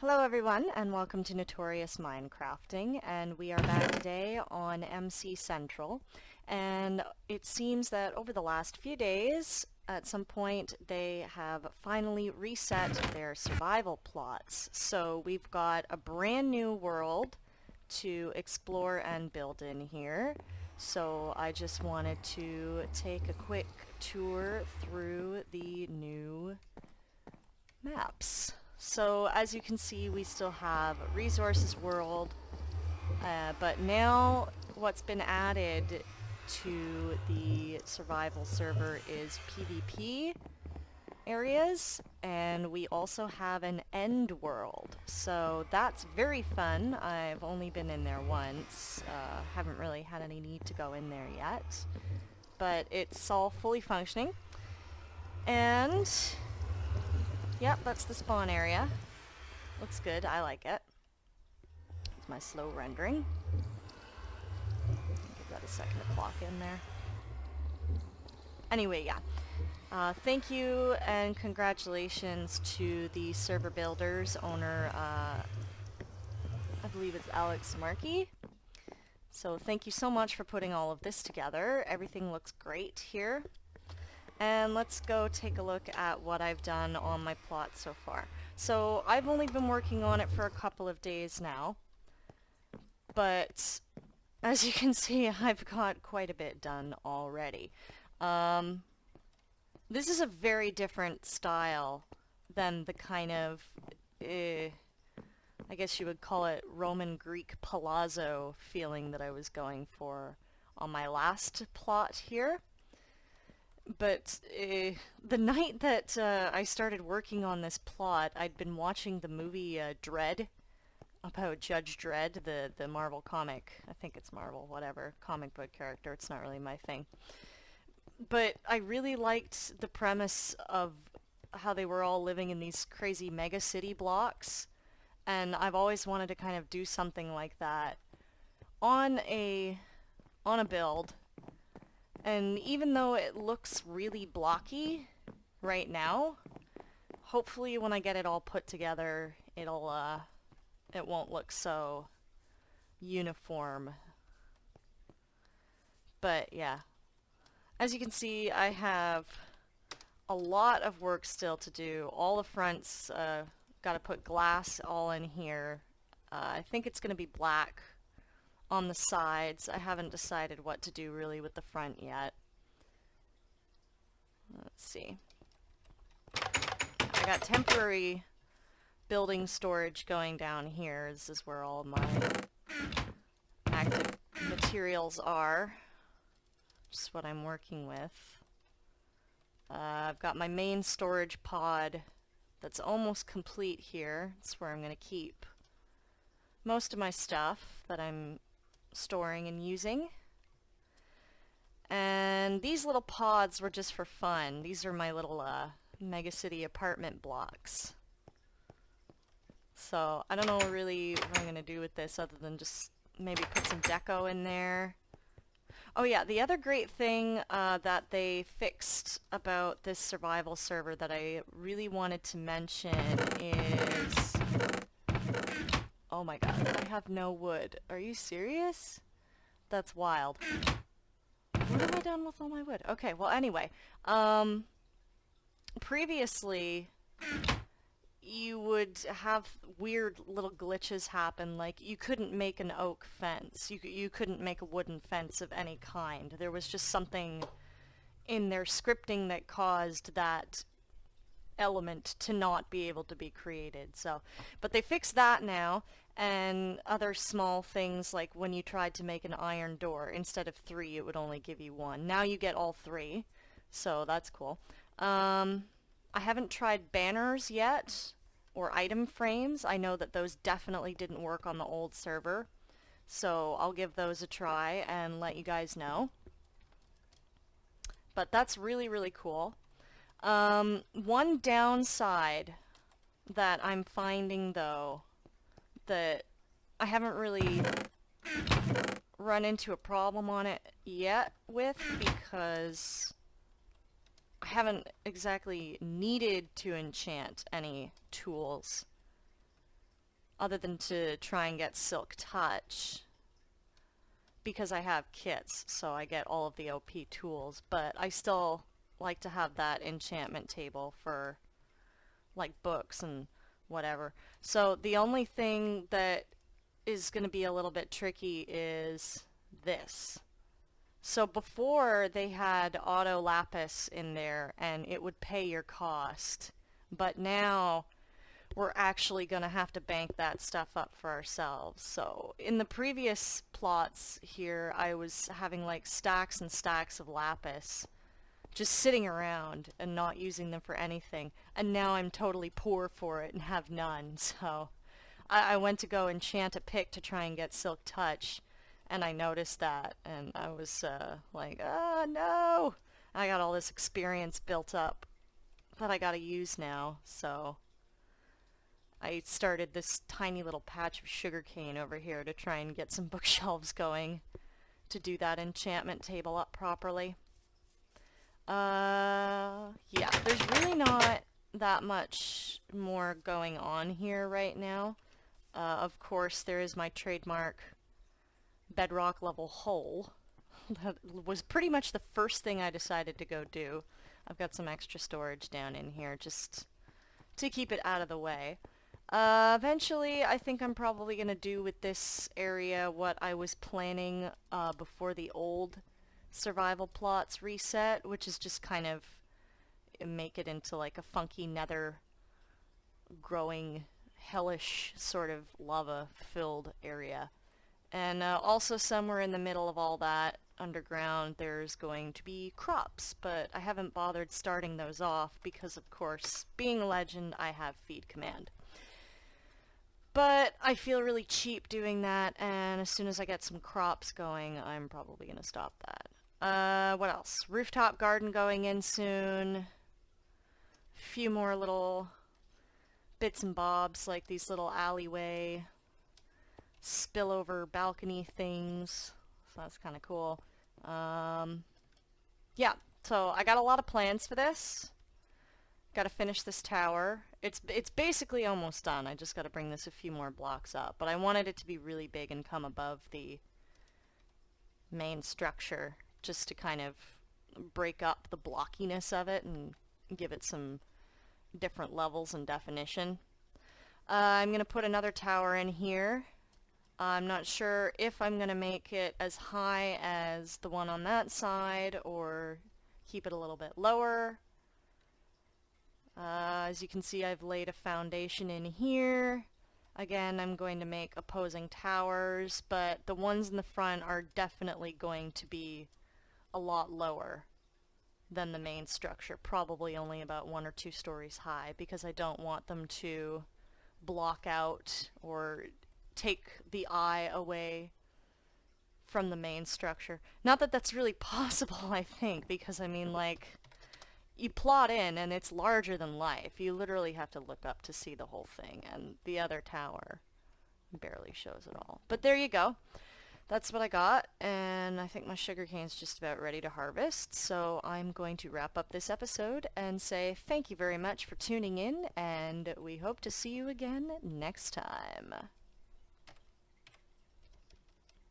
Hello everyone and welcome to Notorious Minecrafting, and we are back today on MC Central. And it seems that over the last few days, at some point, they have finally reset their survival plots. So we've got a brand new world to explore and build in here. So I just wanted to take a quick tour through the new maps. So as you can see, we still have Resources World, but now what's been added to the survival server is PvP areas, and we also have an end world. So that's very fun. I've only been in there once, haven't really had any need to go in there yet, but it's all fully functioning. And yep, that's the spawn area. Looks good, I like it. It's my slow rendering. Give that a second to clock in there. Anyway, yeah. Thank you and congratulations to the server builders, owner, I believe it's Alex Markey. So thank you so much for putting all of this together. Everything looks great here. And let's go take a look at what I've done on my plot so far. So I've only been working on it for a couple of days now, but as you can see, I've got quite a bit done already. This is a very different style than the kind of, I guess you would call it Roman Greek palazzo feeling that I was going for on my last plot here. But the night that I started working on this plot, I'd been watching the movie Dredd, about Judge Dredd, the Marvel comic. I think it's Marvel, whatever, comic book character. It's not really my thing. But I really liked the premise of how they were all living in these crazy mega city blocks, and I've always wanted to kind of do something like that on a build. And even though it looks really blocky right now, hopefully when I get it all put together, it won't look so uniform. But yeah, as you can see, I have a lot of work still to do. All the fronts, got to put glass all in here. I think it's going to be black on the sides. I haven't decided what to do really with the front yet. Let's see. I got temporary building storage going down here. This is where all my active materials are. Just what I'm working with. I've got my main storage pod that's almost complete here. That's where I'm going to keep most of my stuff that I'm storing and using. And these little pods were just for fun. These are my little mega city apartment blocks. So I don't know really what I'm going to do with this other than just maybe put some deco in there. Oh yeah, the other great thing that they fixed about this survival server that I really wanted to mention is... Oh my god, I have no wood. Are you serious? That's wild. What have I done with all my wood? Okay, well anyway, previously you would have weird little glitches happen, like you couldn't make an oak fence. You couldn't make a wooden fence of any kind. There was just something in their scripting that caused that element to not be able to be created. So, but they fixed that now, and other small things like when you tried to make an iron door, instead of 3 it would only give you 1. Now you get all 3, so that's cool. I haven't tried banners yet, or item frames. I know that those definitely didn't work on the old server, so I'll give those a try and let you guys know. But that's really, really cool. One downside that I'm finding, though, that I haven't really run into a problem on it yet with, because I haven't exactly needed to enchant any tools other than to try and get Silk Touch, because I have kits, so I get all of the OP tools, but I still like to have that enchantment table for like books and whatever. So the only thing that is going to be a little bit tricky is this. So before they had auto lapis in there and it would pay your cost, but now we're actually going to have to bank that stuff up for ourselves. So in the previous plots here, I was having like stacks and stacks of lapis just sitting around and not using them for anything, and now I'm totally poor for it and have none. So I went to go enchant a pick to try and get Silk Touch, and I noticed that, and I was like, oh no! I got all this experience built up that I gotta use now, so I started this tiny little patch of sugarcane over here to try and get some bookshelves going to do that enchantment table up properly. Yeah, there's really not that much more going on here right now. Of course, there is my trademark bedrock level hole. That was pretty much the first thing I decided to go do. I've got some extra storage down in here just to keep it out of the way. Eventually, I think I'm probably going to do with this area what I was planning before the old survival plots reset, which is just kind of make it into like a funky nether growing hellish sort of lava filled area. And also somewhere in the middle of all that underground there's going to be crops, but I haven't bothered starting those off because of course being a legend I have feed command. But I feel really cheap doing that, and as soon as I get some crops going I'm probably going to stop that. What else? Rooftop garden going in soon. A few more little bits and bobs like these little alleyway spillover balcony things. So that's kind of cool. Yeah, so I got a lot of plans for this. Got to finish this tower. It's basically almost done. I just got to bring this a few more blocks up. But I wanted it to be really big and come above the main structure, just to kind of break up the blockiness of it and give it some different levels and definition. I'm going to put another tower in here. I'm not sure if I'm going to make it as high as the one on that side or keep it a little bit lower. As you can see, I've laid a foundation in here. Again, I'm going to make opposing towers, but the ones in the front are definitely going to be a lot lower than the main structure, probably only about 1 or 2 stories high, because I don't want them to block out or take the eye away from the main structure. Not that that's really possible, I think, because I mean, like, you plot in and it's larger than life. You literally have to look up to see the whole thing, and the other tower barely shows it all. But there you go. That's what I got, and I think my sugarcane's just about ready to harvest, so I'm going to wrap up this episode and say thank you very much for tuning in, and we hope to see you again next time.